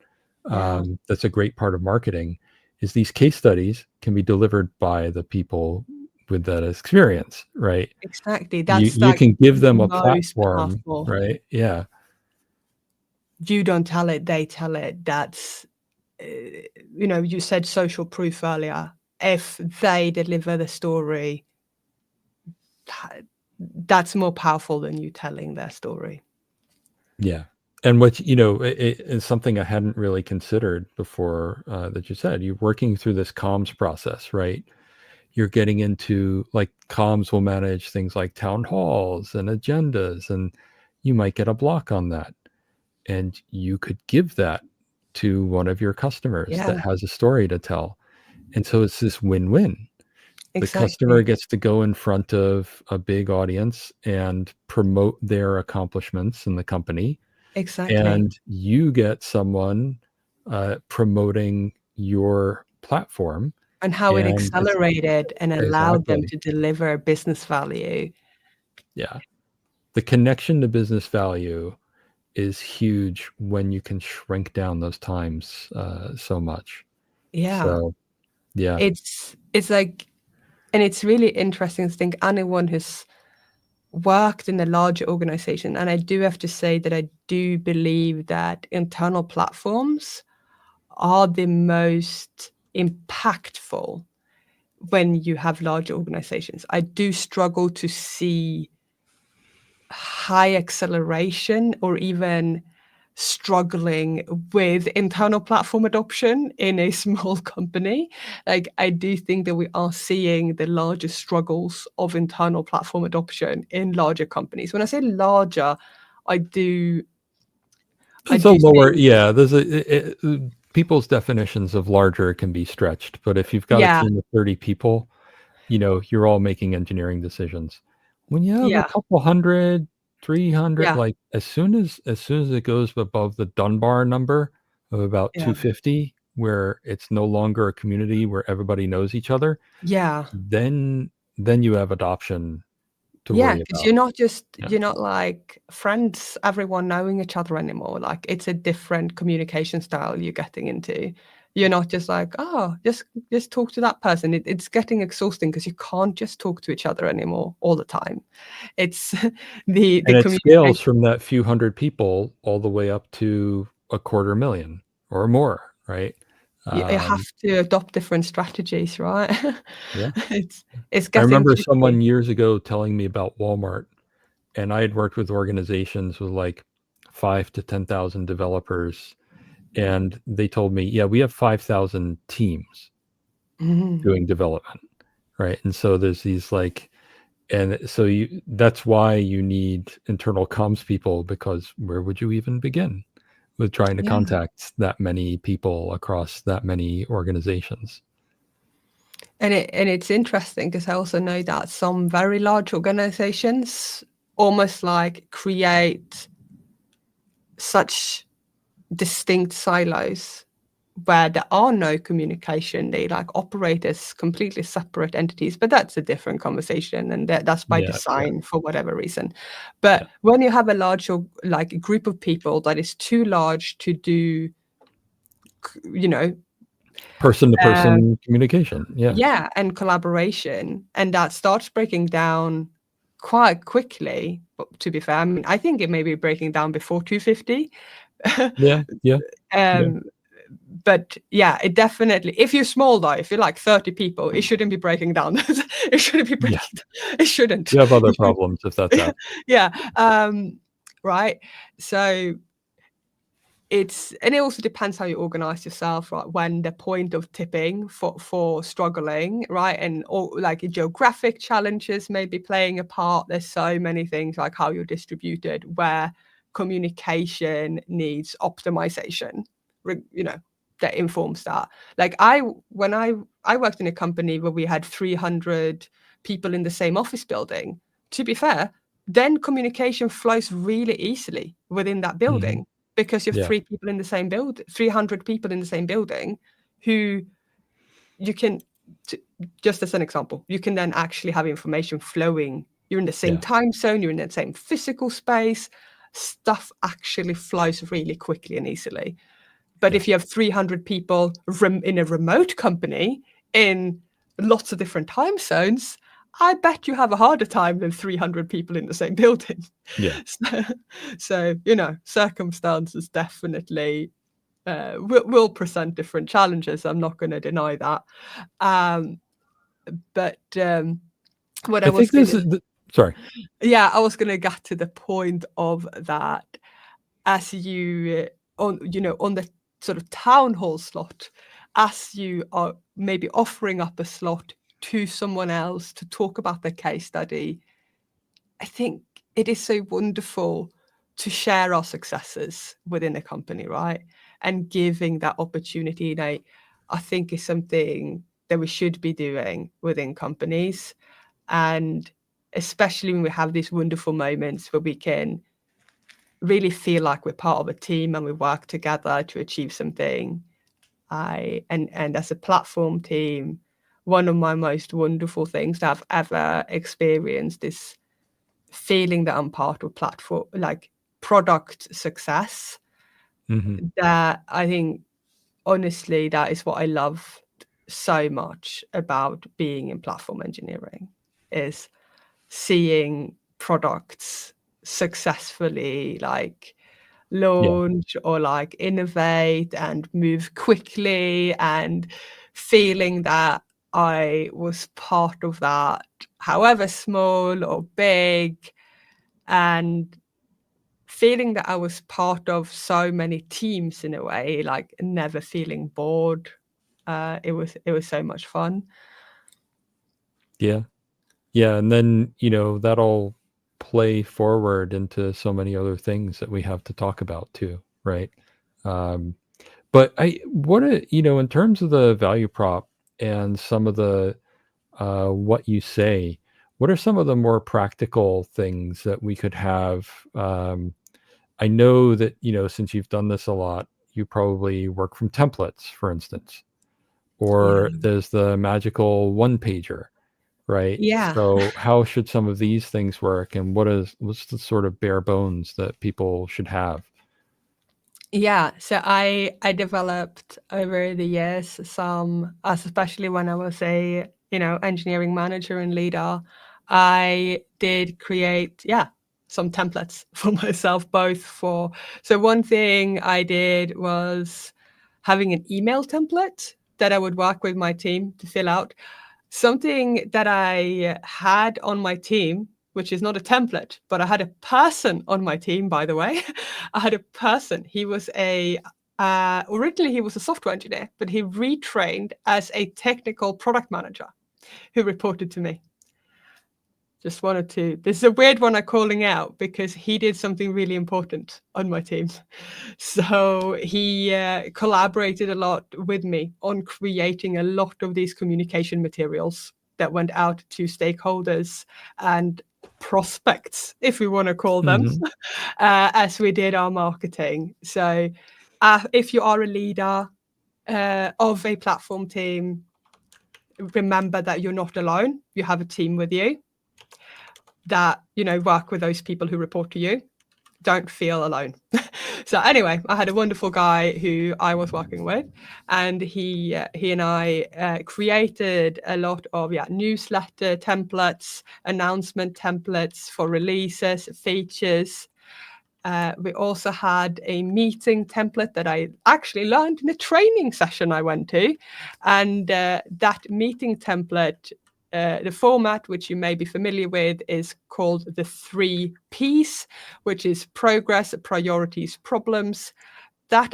Speaker 1: Yeah.
Speaker 2: that's a great part of marketing, is these case studies can be delivered by the people with that experience, right?
Speaker 1: Exactly.
Speaker 2: You
Speaker 1: That's
Speaker 2: you
Speaker 1: like
Speaker 2: can give
Speaker 1: the
Speaker 2: them a
Speaker 1: most
Speaker 2: platform,
Speaker 1: powerful.
Speaker 2: right? Yeah,
Speaker 1: You don't tell it, they tell it. That's, you said social proof earlier. If they deliver the story, tha- that's more powerful than you telling their story.
Speaker 2: yeah. And it's something I hadn't really considered before, that you said. You're working through this comms process, right? You're getting into, like, comms will manage things like town halls and agendas, and you might get a block on that. And you could give that to one of your customers
Speaker 1: Yeah,
Speaker 2: that has a story to tell. And so it's this win-win. The customer
Speaker 1: exactly.
Speaker 2: gets to go in front of a big audience and promote their accomplishments in the company,
Speaker 1: Exactly.
Speaker 2: and you get someone promoting your platform,
Speaker 1: And how it
Speaker 2: and it's
Speaker 1: accelerated and allowed them
Speaker 2: exactly,
Speaker 1: to deliver business value.
Speaker 2: yeah. The connection to business value is huge when you can shrink down those times so much.
Speaker 1: Yeah.
Speaker 2: So, yeah.
Speaker 1: It's like, and it's really interesting to think anyone who's worked in a larger organization, and I do have to say that I do believe that internal platforms are the most impactful when you have larger organizations. I do struggle to see high acceleration or even struggling with internal platform adoption in a small company. Like, I do think that we are seeing the largest struggles of internal platform adoption in larger companies. When I say larger, I do I
Speaker 2: It's a
Speaker 1: do
Speaker 2: lower,
Speaker 1: think,
Speaker 2: yeah, there's people's definitions of larger can be stretched, but if you've got a
Speaker 1: yeah,
Speaker 2: team of 30 people, you're all making engineering decisions. When you have a
Speaker 1: yeah,
Speaker 2: couple hundred, 300,
Speaker 1: yeah,
Speaker 2: like, as soon as it goes above the Dunbar number of about
Speaker 1: yeah,
Speaker 2: 250, where it's no longer a community where everybody knows each other,
Speaker 1: yeah.
Speaker 2: then you have adoption to
Speaker 1: Yeah,
Speaker 2: worry
Speaker 1: because
Speaker 2: about. Yeah.
Speaker 1: you're not like friends, everyone knowing each other anymore. Like, it's a different communication style you're getting into. You're not just like, "Oh, just talk to that person." It's getting exhausting because you can't just talk to each other anymore all the time. It's the
Speaker 2: And it
Speaker 1: communication.
Speaker 2: scales from that few hundred people all the way up to a quarter million or more, right?
Speaker 1: You have
Speaker 2: Um,
Speaker 1: to adopt different strategies, right?
Speaker 2: yeah.
Speaker 1: It's
Speaker 2: I
Speaker 1: getting
Speaker 2: remember
Speaker 1: tricky.
Speaker 2: someone years ago telling me about Walmart, and I had worked with organizations with like 5 to 10,000 developers, and they told me, "Yeah, we have 5,000 teams
Speaker 1: Mhm.
Speaker 2: doing development," right? And so there's these, like, and so that's why you need internal comms people, because where would you even begin with trying to
Speaker 1: Yeah.
Speaker 2: contact that many people across that many organizations?
Speaker 1: And it's interesting because I also know that some very large organizations almost like create such distinct silos where there are no communication. They like operate as completely separate entities, but that's a different conversation, and that's by
Speaker 2: Yeah, yeah,
Speaker 1: design for whatever reason.
Speaker 2: yeah.
Speaker 1: But when you have a large like a group of people that is too large to do, you know,
Speaker 2: Person to
Speaker 1: uh,
Speaker 2: person communication. Yeah.
Speaker 1: yeah, and collaboration, and that starts breaking down quite quickly. But to be fair, I mean, I think it may be breaking down before 250.
Speaker 2: Yeah.
Speaker 1: But yeah, it definitely, if you're small though, if you're like 30 people, it shouldn't be breaking down. It shouldn't be breaking down. It shouldn't.
Speaker 2: You have other problems if that's that.
Speaker 1: Yeah. Right. So and it also depends how you organize yourself, right? When the point of tipping for struggling, right? And all like geographic challenges may be playing a part. There's so many things like how you're distributed, where communication needs optimization, that informs that. Like when I worked in a company where we had 300 people in the same office building, to be fair, then communication flows really easily within that building. Because you have 300 people in the same building who you can, just as an example, you can then actually have information flowing. You're in the same time zone, you're in the same physical space. Stuff actually flows really quickly and easily. But if you have 300 people in a remote company in lots of different time zones, I bet you have a harder time than 300 people in the same building.
Speaker 2: Yeah.
Speaker 1: So circumstances definitely will present different challenges. I'm not going to deny that. But what I was
Speaker 2: think this is sorry.
Speaker 1: Yeah, I was going to get to the point of that as you on the sort of town hall slot, as you are maybe offering up a slot to someone else to talk about their case study, I think it is so wonderful to share our successes within a company, right? And giving that opportunity, I think is something that we should be doing within companies. And especially when we have these wonderful moments where we can really feel like we're part of a team and we work together to achieve something. And as a platform team, one of my most wonderful things that I've ever experienced is feeling that I'm part of platform, like product success. That I think, honestly, that is what I love so much about being in platform engineering, is seeing products successfully like launch or like innovate and move quickly, and feeling that I was part of that, however small or big, and feeling that I was part of so many teams in a way, like never feeling bored. It was so much fun.
Speaker 2: Yeah. And then, that'll play forward into so many other things that we have to talk about too, right? But in terms of the value prop and some of the what you say, what are some of the more practical things that we could have? I know that, since you've done this a lot, you probably work from templates, for instance, or there's the magical one pager, right?
Speaker 1: Yeah.
Speaker 2: So how should some of these things work, and what's the sort of bare bones that people should have?
Speaker 1: Yeah, so I developed over the years some, especially when I was a engineering manager and leader, I did create some templates for myself, so one thing I did was having an email template that I would work with my team to fill out. Something that I had on my team, which is not a template, but I had a person on my team, by the way. I had a person. He was originally he was a software engineer, but he retrained as a technical product manager who reported to me. This is a weird one I'm calling out because he did something really important on my team. So he collaborated a lot with me on creating a lot of these communication materials that went out to stakeholders and prospects, if we want to call them, as we did our marketing. So if you are a leader of a platform team, remember that you're not alone. You have a team with you that work with those people who report to you. Don't feel alone. So anyway, I had a wonderful guy who I was working with, and he and I created a lot of newsletter templates, announcement templates for releases, features. We also had a meeting template that I actually learned in a training session I went to, and that meeting template, the format, which you may be familiar with, is called the 3 Ps, which is progress, priorities, problems. That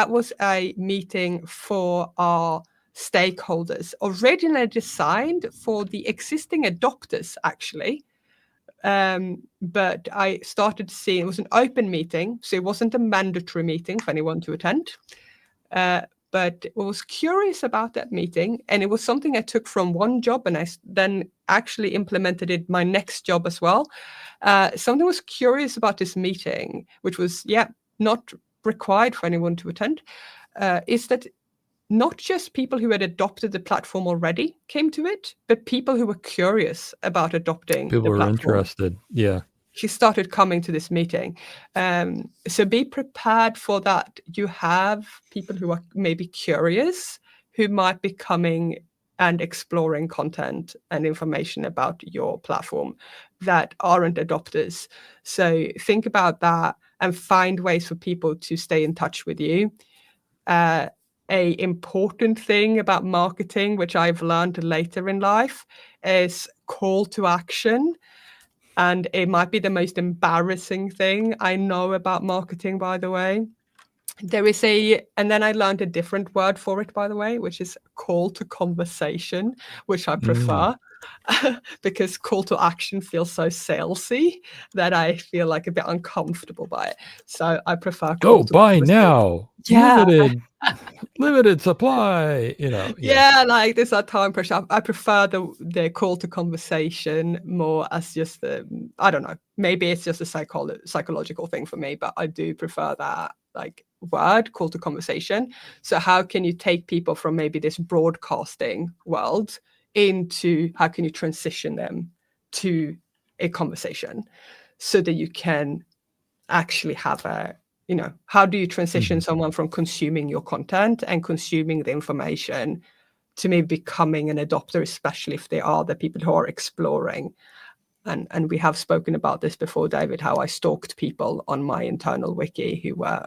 Speaker 1: was a meeting for our stakeholders, originally designed for the existing adopters, actually. But I started seeing it was an open meeting, so it wasn't a mandatory meeting for anyone to attend. But I was curious about that meeting, and it was something I took from one job, and I then actually implemented it my next job as well. Something was curious about this meeting, which was not required for anyone to attend, is that not just people who had adopted the platform already came to it, but people who were curious about adopting
Speaker 2: People
Speaker 1: the
Speaker 2: were
Speaker 1: platform.
Speaker 2: interested. Yeah.
Speaker 1: She started coming to this meeting. So be prepared for that. You have people who are maybe curious, who might be coming and exploring content and information about your platform that aren't adopters. So think about that and find ways for people to stay in touch with you. A important thing about marketing, which I've learned later in life, is call to action. And it might be the most embarrassing thing I know about marketing, by the way. And then I learned a different word for it, by the way, which is call to conversation, which I prefer. Because call to action feels so salesy that I feel like a bit uncomfortable by it. So I prefer call to
Speaker 2: buy
Speaker 1: conversation.
Speaker 2: now.
Speaker 1: Yeah.
Speaker 2: Limited supply,
Speaker 1: Yeah, like there's that time pressure. I prefer the call to conversation more as just I don't know, maybe it's just a psychological thing for me, but I do prefer that like word, call to conversation. So how can you take people from maybe this broadcasting world into how can you transition them to a conversation so that you can actually have how do you transition someone from consuming your content and consuming the information to maybe becoming an adopter, especially if they are the people who are exploring. And we have spoken about this before, David, how I stalked people on my internal wiki who were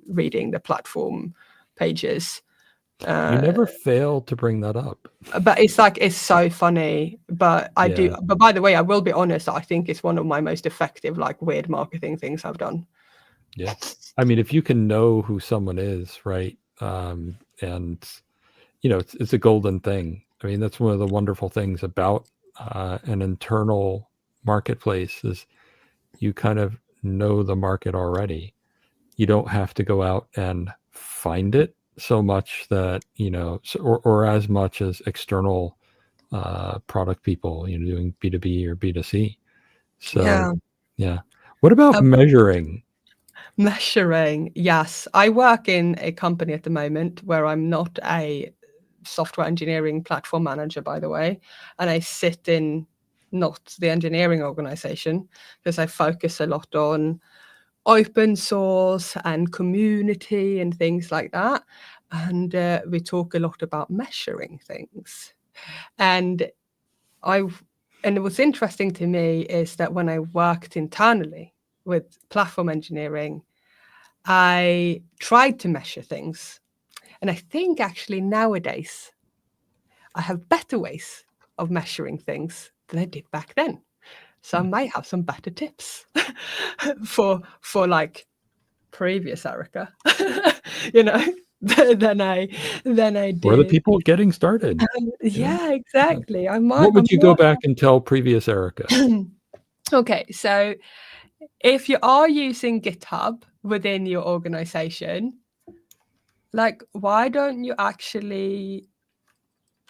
Speaker 1: reading the platform pages.
Speaker 2: You never failed to bring that up.
Speaker 1: But it's so funny. But I do. But by the way, I will be honest. I think it's one of my most effective, like weird marketing things I've done.
Speaker 2: Yeah. I mean, if you can know who someone is, right? And it's a golden thing. I mean, that's one of the wonderful things about an internal marketplace is you kind of know the market already. You don't have to go out and find it so much that, or as much as external product people, doing B2B or B2C. So, yeah. What about measuring?
Speaker 1: Measuring, yes. I work in a company at the moment where I'm not a software engineering platform manager, by the way, and I sit in not the engineering organization because I focus a lot on open source and community and things like that. And we talk a lot about measuring things. And what's interesting to me is that when I worked internally with platform engineering, I tried to measure things. And I think actually nowadays I have better ways of measuring things than I did back then. So I might have some better tips for like previous Erica, than I did.
Speaker 2: Or the people getting started.
Speaker 1: Yeah, exactly.
Speaker 2: What would you go back and tell previous Erica?
Speaker 1: Okay, so if you are using GitHub within your organization, like, why don't you actually,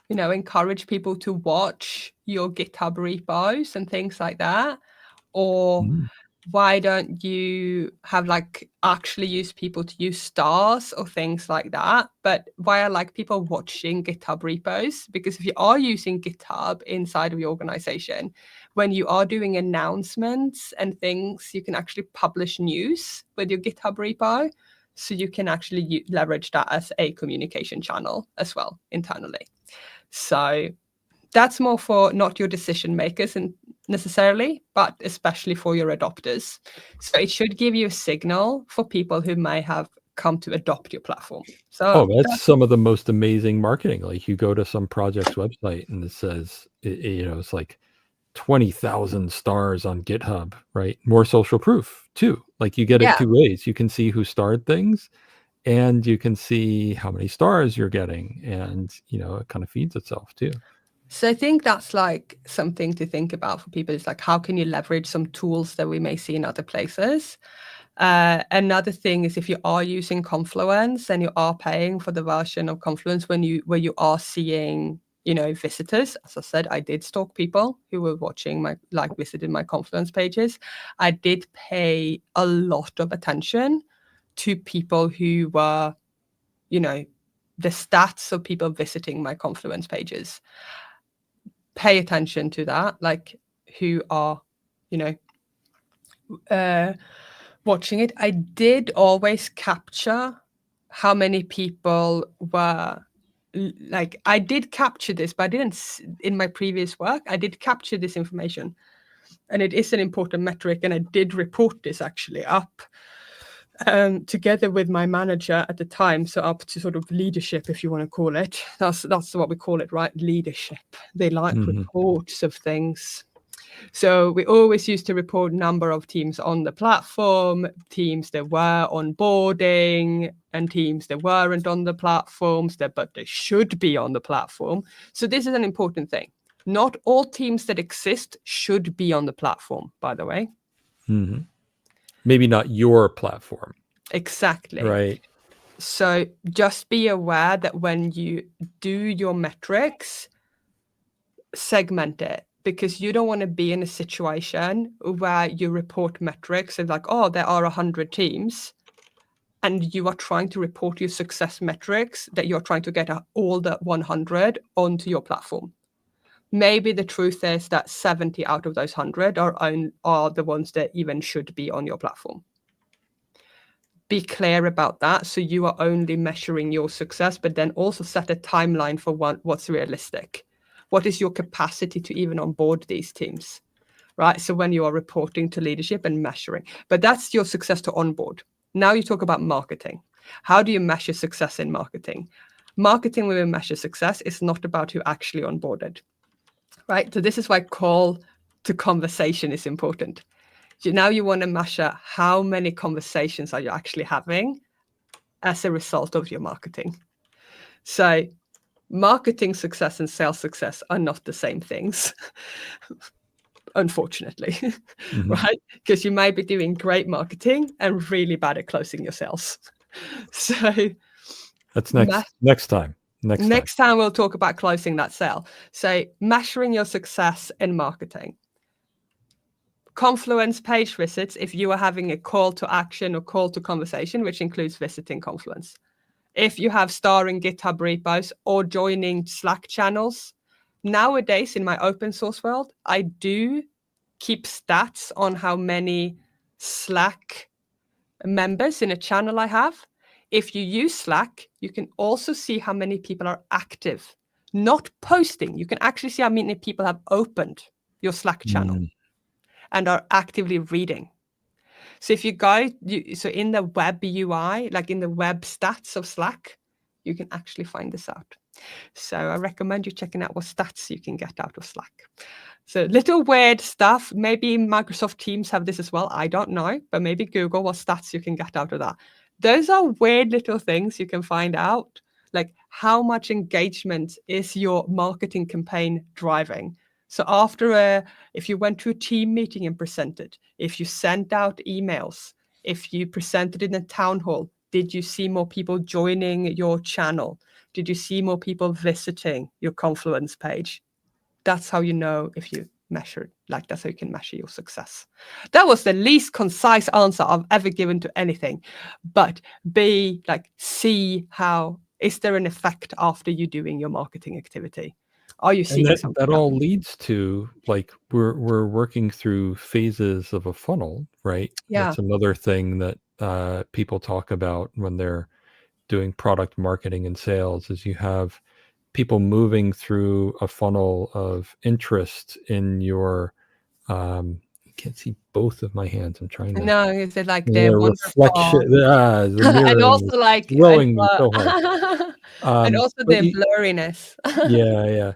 Speaker 1: encourage people to watch your GitHub repos and things like that? Or why don't you have like actually use people to use stars or things like that? But why I like people watching GitHub repos, because if you are using GitHub inside of your organization, when you are doing announcements and things, you can actually publish news with your GitHub repo. So you can actually leverage that as a communication channel as well internally. So that's more for not your decision makers and necessarily, but especially for your adopters. So it should give you a signal for people who may have come to adopt your platform. So
Speaker 2: That's some of the most amazing marketing. Like you go to some project's website and it says, it's like 20,000 stars on GitHub, right? More social proof too. Like you get it two ways. You can see who starred things and you can see how many stars you're getting. And, it kind of feeds itself too.
Speaker 1: So I think that's like something to think about for people. Is like, how can you leverage some tools that we may see in other places? Another thing is if you are using Confluence and you are paying for the version of Confluence where you are seeing, visitors. As I said, I did stalk people who were watching visited my Confluence pages. I did pay a lot of attention to people who were, the stats of people visiting my Confluence pages. Pay attention to that, like who are, watching it. I did always capture how many people were like, I did capture this, but I didn't in my previous work. I did capture this information, and it is an important metric. And I did report this actually up together with my manager at the time, so up to sort of leadership, if you want to call it. That's what we call it, right? Leadership. They like reports of things. So we always used to report number of teams on the platform, teams that were onboarding, and teams that weren't on the platforms, but they should be on the platform. So this is an important thing. Not all teams that exist should be on the platform, by the way.
Speaker 2: Mm-hmm. Maybe not your platform.
Speaker 1: Exactly.
Speaker 2: Right.
Speaker 1: So just be aware that when you do your metrics, segment it, because you don't want to be in a situation where you report metrics of like, oh, there are 100 teams, and you are trying to report your success metrics that you're trying to get all the 100 onto your platform. Maybe the truth is that 70 out of those 100 are the ones that even should be on your platform. Be clear about that, so you are only measuring your success, but then also set a timeline for what's realistic. What is your capacity to even onboard these teams, right? So when you are reporting to leadership and measuring, but that's your success to onboard. Now you talk about marketing. How do you measure success in marketing? Marketing where we measure success is not about who actually onboarded, right? So this is why call to conversation is important. So now you want to measure how many conversations are you actually having as a result of your marketing. So marketing success and sales success are not the same things, unfortunately, right? Because you might be doing great marketing and really bad at closing your sales. So
Speaker 2: that's next time.
Speaker 1: Next time we'll talk about closing that sale. So measuring your success in marketing. Confluence page visits, if you are having a call to action or call to conversation, which includes visiting Confluence. If you have starring GitHub repos or joining Slack channels. Nowadays, in my open source world, I do keep stats on how many Slack members in a channel I have. If you use Slack, you can also see how many people are active, not posting. You can actually see how many people have opened your Slack channel and are actively reading. So if you go, so in the web UI, like in the web stats of Slack, you can actually find this out. So I recommend you checking out what stats you can get out of Slack. So little weird stuff. Maybe Microsoft Teams have this as well. I don't know, but maybe Google what stats you can get out of that. Those are weird little things you can find out, like how much engagement is your marketing campaign driving. So if you went to a team meeting and presented, if you sent out emails, if you presented in a town hall, did you see more people joining your channel? Did you see more people visiting your Confluence page? That's how you know if you measure, like that's how you can measure your success. That was the least concise answer I've ever given to anything, but see how, is there an effect after you doing your marketing activity? Are you
Speaker 2: And
Speaker 1: seeing
Speaker 2: that
Speaker 1: something
Speaker 2: all
Speaker 1: happen?
Speaker 2: leads to, like, we're working through phases of a funnel, right?
Speaker 1: Yeah,
Speaker 2: That's another thing that people talk about when they're doing product marketing and sales, is you have people moving through a funnel of interest in your I can't see both of my hands. I'm trying to
Speaker 1: no, is it like the
Speaker 2: the
Speaker 1: wonderful,
Speaker 2: reflection, the
Speaker 1: and
Speaker 2: mirroring
Speaker 1: also
Speaker 2: is
Speaker 1: like
Speaker 2: throwing me so hard.
Speaker 1: and also
Speaker 2: But
Speaker 1: the
Speaker 2: you
Speaker 1: blurriness.
Speaker 2: Yeah, yeah.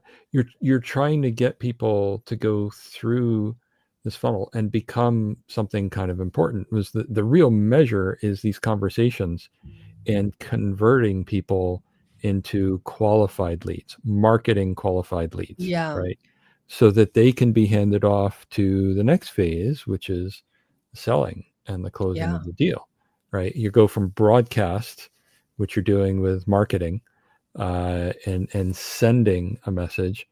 Speaker 2: You're trying to get people to go through this funnel and become something kind of important. Was the real measure is these conversations and converting people into qualified leads, marketing qualified leads,
Speaker 1: Yeah,
Speaker 2: right? So that they can be handed off to the next phase, which is selling and the closing
Speaker 1: yeah,
Speaker 2: of the deal, right? You go from broadcast, which you're doing with marketing, and sending a message,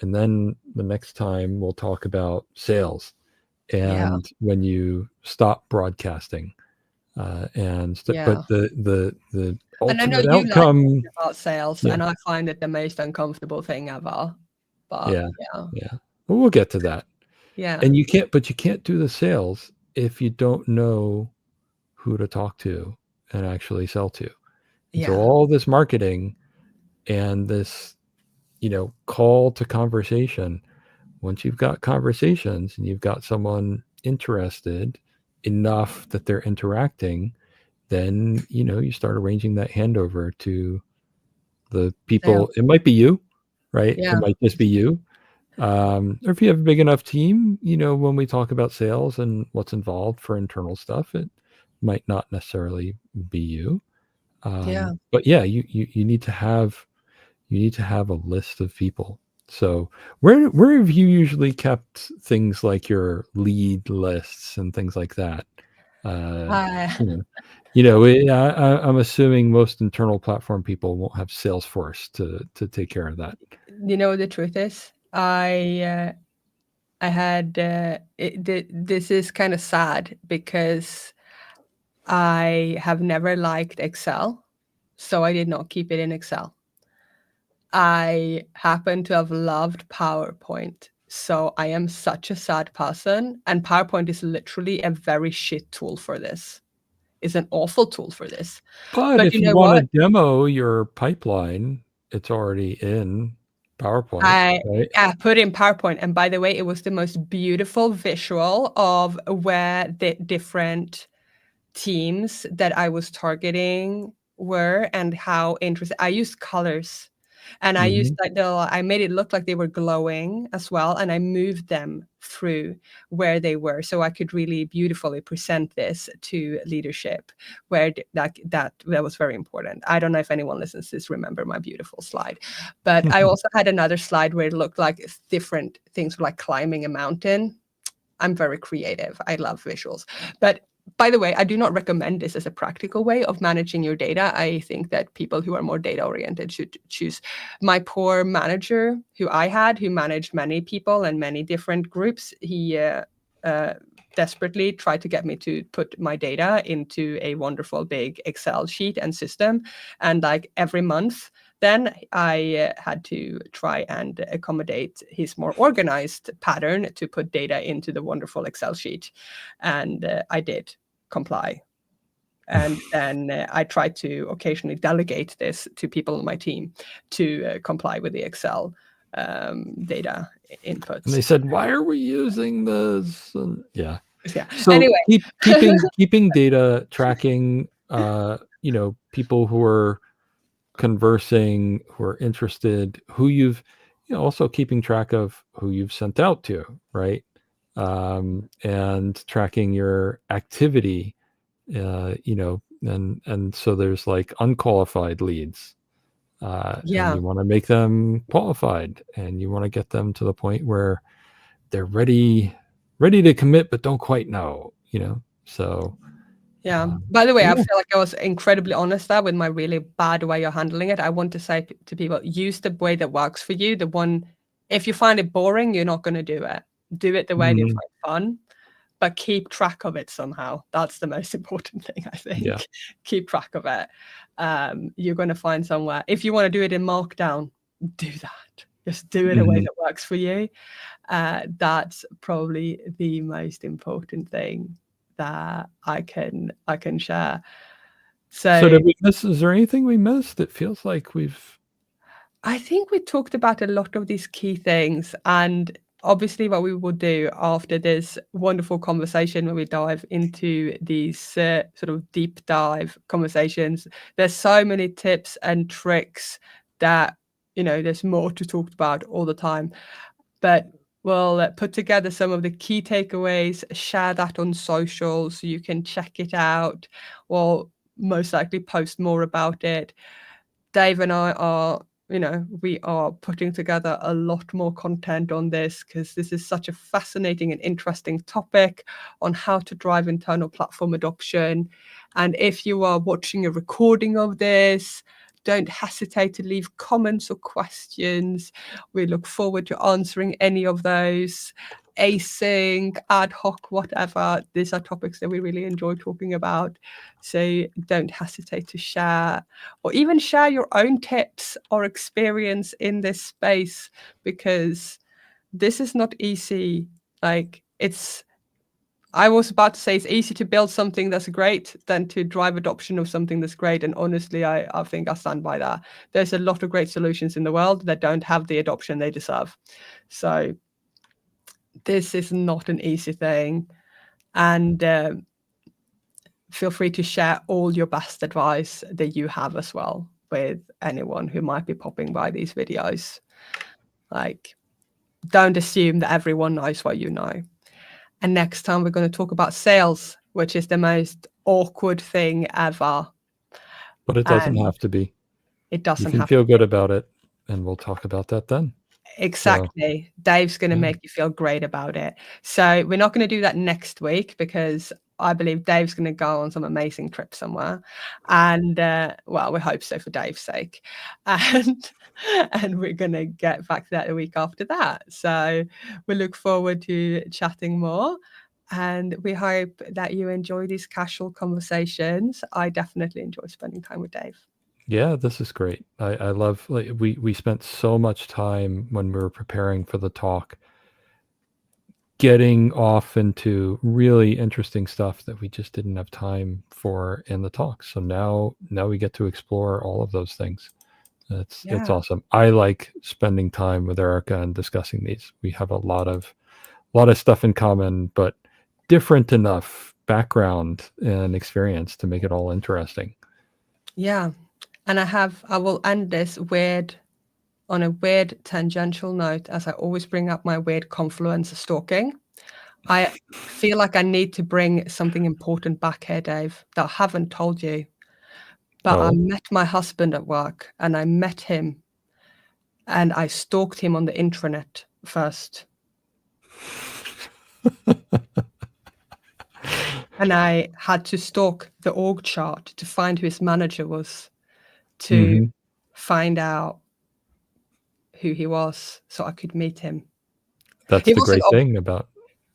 Speaker 2: and then the next time we'll talk about sales,
Speaker 1: yeah,
Speaker 2: and when you stop broadcasting,
Speaker 1: yeah.
Speaker 2: but the
Speaker 1: And I know
Speaker 2: ultimate
Speaker 1: you like
Speaker 2: outcome.
Speaker 1: talking about sales,
Speaker 2: Yeah,
Speaker 1: and I find it the most uncomfortable thing ever. But
Speaker 2: yeah,
Speaker 1: yeah,
Speaker 2: yeah. Well, we'll get to that.
Speaker 1: yeah,
Speaker 2: And you can't do the sales if you don't know who to talk to and actually sell to. And so
Speaker 1: yeah,
Speaker 2: all this marketing and this, call to conversation, once you've got conversations and you've got someone interested enough that they're interacting, then, you start arranging that handover to the
Speaker 1: sales.
Speaker 2: people. It might be you, right? It
Speaker 1: Yeah,
Speaker 2: might just be you. Or if you have a big enough team, when we talk about sales and what's involved for internal stuff, it might not necessarily be you.
Speaker 1: yeah.
Speaker 2: But yeah, you need to have a list of people. So where have you usually kept things like your lead lists and things like that? Uh,
Speaker 1: I
Speaker 2: you know, I'm assuming most internal platform people won't have Salesforce to take care of that.
Speaker 1: you know, the truth is, I had this is kind of sad because I have never liked Excel, so I did not keep it in Excel. I happen to have loved PowerPoint, so I am such a sad person, and PowerPoint is literally a very shit tool for this. It's an awful tool for this.
Speaker 2: But
Speaker 1: But
Speaker 2: if
Speaker 1: you
Speaker 2: you
Speaker 1: know
Speaker 2: want to
Speaker 1: what?
Speaker 2: demo your pipeline, it's already in PowerPoint,
Speaker 1: I
Speaker 2: right?
Speaker 1: I put in PowerPoint, and by the way, it was the most beautiful visual of where the different teams that I was targeting were and how interested. I used colors, and I used
Speaker 2: Mhm.
Speaker 1: like I made it look like they were glowing as well, and I moved them through where they were so I could really beautifully present this to leadership where that was very important. I don't know if anyone listens to this remember my beautiful slide, but I also had another slide where it looked like different things like climbing a mountain. I'm very creative. I love visuals. But by the way, I do not recommend this as a practical way of managing your data. I think that people who are more data oriented should choose. My poor manager, who I had, who managed many people and many different groups, he desperately tried to get me to put my data into a wonderful big Excel sheet and system. And like every month, then I had to try and accommodate his more organized pattern to put data into the wonderful Excel sheet. And I did comply. And then I tried to occasionally delegate this to people on my team to comply with the Excel data
Speaker 2: And they
Speaker 1: inputs.
Speaker 2: said, "Why are we using this?" And yeah.
Speaker 1: Yeah.
Speaker 2: So
Speaker 1: Anyway,
Speaker 2: keeping data, tracking, people who are conversing, who are interested, who you've, also keeping track of who you've sent out to, right? And tracking your activity, and so there's like unqualified leads, and
Speaker 1: yeah.
Speaker 2: you want to make them qualified, and you want to get them to the point where they're ready to commit, but don't quite know, So,
Speaker 1: Yeah.
Speaker 2: um,
Speaker 1: By the way,
Speaker 2: so
Speaker 1: I
Speaker 2: yeah.
Speaker 1: feel like I was incredibly honest there with my really bad way of handling it. I want to say to people, use the way that works for you. The one, if you find it boring, you're not going to do it. Do it the way you
Speaker 2: Mhm.
Speaker 1: find fun, but keep track of it somehow. That's the most important thing, I
Speaker 2: Yeah.
Speaker 1: think. Keep track of it. You're gonna find somewhere. If you wanna do it in Markdown, do that. Just do it a way
Speaker 2: Mhm.
Speaker 1: that works for you. That's probably the most important thing that I can share.
Speaker 2: So
Speaker 1: So
Speaker 2: did we miss is there anything we missed? It feels like we've
Speaker 1: I think we talked about a lot of these key things, and obviously, what we will do after this wonderful conversation, when we dive into these sort of deep dive conversations, there's so many tips and tricks that there's more to talk about all the time. But we'll put together some of the key takeaways, share that on social so you can check it out, or most likely post more about it. Dave and I are, we are putting together a lot more content on this because this is such a fascinating and interesting topic on how to drive internal platform adoption. And if you are watching a recording of this, don't hesitate to leave comments or questions. We look forward to answering any of those. Async, ad hoc, whatever. These are topics that we really enjoy talking about. So don't hesitate to share or even share your own tips or experience in this space, because this is not easy. Like I was about to say it's easy to build something that's great than to drive adoption of something that's great. And honestly, I think I stand by that. There's a lot of great solutions in the world that don't have the adoption they deserve. So this is not an easy thing. And feel free to share all your best advice that you have as well with anyone who might be popping by these videos. Like, don't assume that everyone knows what you know. And next time we're going to talk about sales, which is the most awkward thing ever.
Speaker 2: but it doesn't
Speaker 1: And
Speaker 2: have to be.
Speaker 1: it
Speaker 2: You
Speaker 1: doesn't
Speaker 2: can
Speaker 1: have to
Speaker 2: feel
Speaker 1: be.
Speaker 2: good about it, and we'll talk about that then. So,
Speaker 1: Exactly. Dave's going to
Speaker 2: yeah.
Speaker 1: make you feel great about it. So we're not going to do that next week because I believe Dave's going to go on some amazing trip somewhere. And well, we hope so for Dave's sake. And and we're going to get back to that the week after that. So we look forward to chatting more. And we hope that you enjoy these casual conversations. I definitely enjoy spending time with Dave.
Speaker 2: Yeah, this is great. I love like we spent so much time when we were preparing for the talk getting off into really interesting stuff that we just didn't have time for in the talk. So now we get to explore all of those things. It's
Speaker 1: Yeah.
Speaker 2: awesome. I like spending time with Erica and discussing these. We have a lot of stuff in common, but different enough background and experience to make it all interesting.
Speaker 1: Yeah. And I will end this on a weird tangential note, as I always bring up my weird confluence of stalking. I feel like I need to bring something important back here, Dave, that I haven't told you. But I
Speaker 2: Oh,
Speaker 1: met my husband at work, and I met him and I stalked him on the intranet first. And I had to stalk the org chart to find who his manager was, to
Speaker 2: mhm.
Speaker 1: find out who he was so I could meet him.
Speaker 2: That's
Speaker 1: He
Speaker 2: the
Speaker 1: wasn't
Speaker 2: great thing about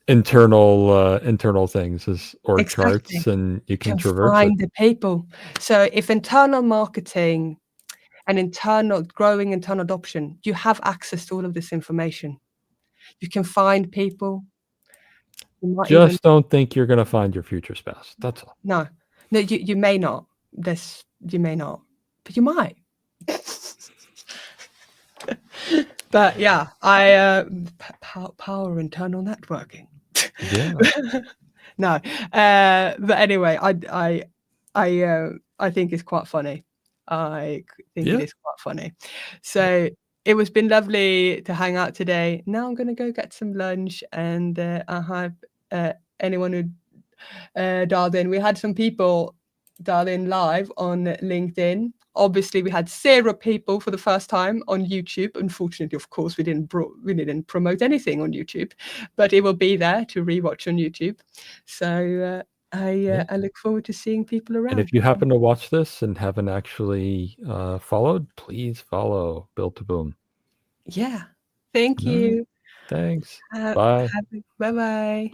Speaker 2: internal things is org charts,
Speaker 1: exactly.
Speaker 2: and you can
Speaker 1: Can
Speaker 2: traverse it.
Speaker 1: find the people. So if internal marketing and growing internal adoption, you have access to all of this information. You can find people. You might even
Speaker 2: Just don't think you're gonna find your future spouse. That's all.
Speaker 1: no, no, you may not. You may not, but you might. But yeah, power internal networking.
Speaker 2: Yeah.
Speaker 1: No, but anyway, I think it's quite funny. Think it
Speaker 2: Yeah.
Speaker 1: is quite funny. So it was been lovely to hang out today. Now I'm gonna go get some lunch, and I hope anyone who dialed in. We had some people dial in live on LinkedIn. Obviously, we had 0 people for the first time on YouTube. Unfortunately, of course, we didn't promote anything on YouTube, but it will be there to rewatch on YouTube. So
Speaker 2: Yeah.
Speaker 1: I look forward to seeing people
Speaker 2: And
Speaker 1: around.
Speaker 2: if you happen to watch this and haven't actually, followed, please follow Build to Boom.
Speaker 1: Yeah. Thank
Speaker 2: Alright.
Speaker 1: you.
Speaker 2: Thanks. Bye.
Speaker 1: Bye bye.